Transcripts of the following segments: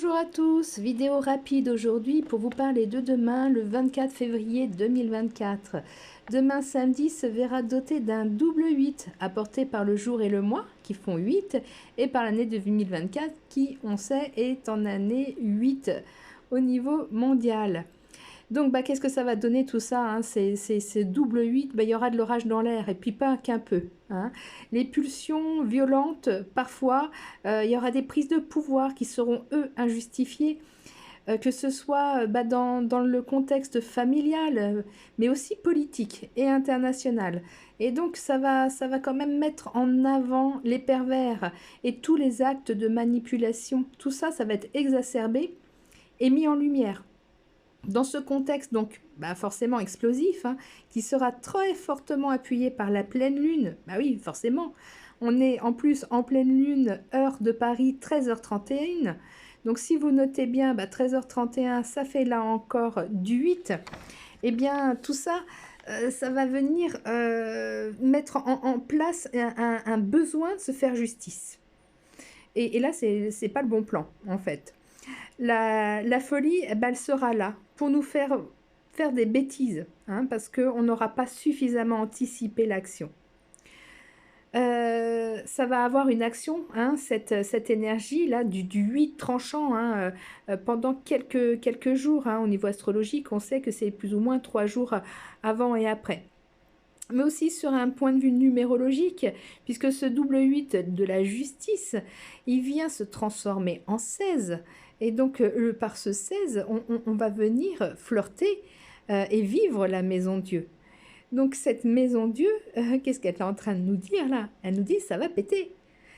Bonjour à tous, vidéo rapide aujourd'hui pour vous parler de demain, le 24 février 2024. Demain samedi se verra doté d'un double 8 apporté par le jour et le mois qui font 8 et par l'année 2024 qui, on sait, est en année 8 au niveau mondial. Donc, qu'est-ce que ça va donner tout ça, hein, ces double 8, il y aura de l'orage dans l'air, et puis pas qu'un peu. Hein. Les pulsions violentes, parfois, il y aura des prises de pouvoir qui seront, eux, injustifiées, que ce soit dans le contexte familial, mais aussi politique et international. Et donc, ça va quand même mettre en avant les pervers et tous les actes de manipulation. Tout ça, ça va être exacerbé et mis en lumière. Dans ce contexte, donc forcément explosif, hein, qui sera très fortement appuyé par la pleine lune, oui, forcément, on est en plus en pleine lune, heure de Paris, 13h31, donc si vous notez bien, 13h31, ça fait là encore du 8, et bien tout ça, ça va venir mettre en place un besoin de se faire justice. Et là, c'est pas le bon plan, en fait. La folie, elle sera là pour nous faire des bêtises, hein, parce qu'on n'aura pas suffisamment anticipé l'action. Ça va avoir une action, hein, cette énergie-là du 8 tranchant, hein, pendant quelques jours. Hein, au niveau astrologique, on sait que c'est plus ou moins 3 jours avant et après. Mais aussi sur un point de vue numérologique, puisque ce double 8 de la justice, il vient se transformer en 16. Et donc, par ce 16, on va venir flirter et vivre la maison Dieu. Donc, cette maison Dieu, qu'est-ce qu'elle est en train de nous dire là? Elle nous dit, ça va péter.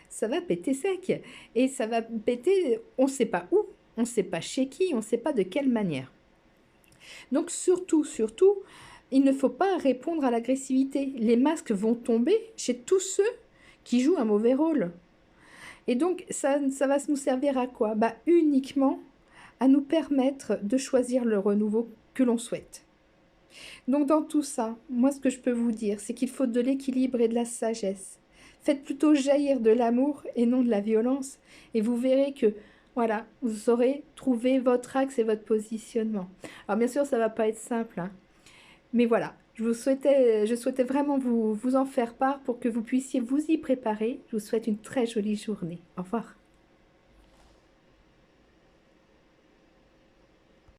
Ça va péter sec. Et ça va péter, on ne sait pas où, on ne sait pas chez qui, on ne sait pas de quelle manière. Donc, surtout, il ne faut pas répondre à l'agressivité. Les masques vont tomber chez tous ceux qui jouent un mauvais rôle. Et donc, ça va nous servir à quoi? Uniquement à nous permettre de choisir le renouveau que l'on souhaite. Donc, dans tout ça, moi, ce que je peux vous dire, c'est qu'il faut de l'équilibre et de la sagesse. Faites plutôt jaillir de l'amour et non de la violence. Et vous verrez que, voilà, vous saurez trouver votre axe et votre positionnement. Alors, bien sûr, ça ne va pas être simple, hein. Mais voilà, je souhaitais vraiment vous en faire part pour que vous puissiez vous y préparer. Je vous souhaite une très jolie journée. Au revoir.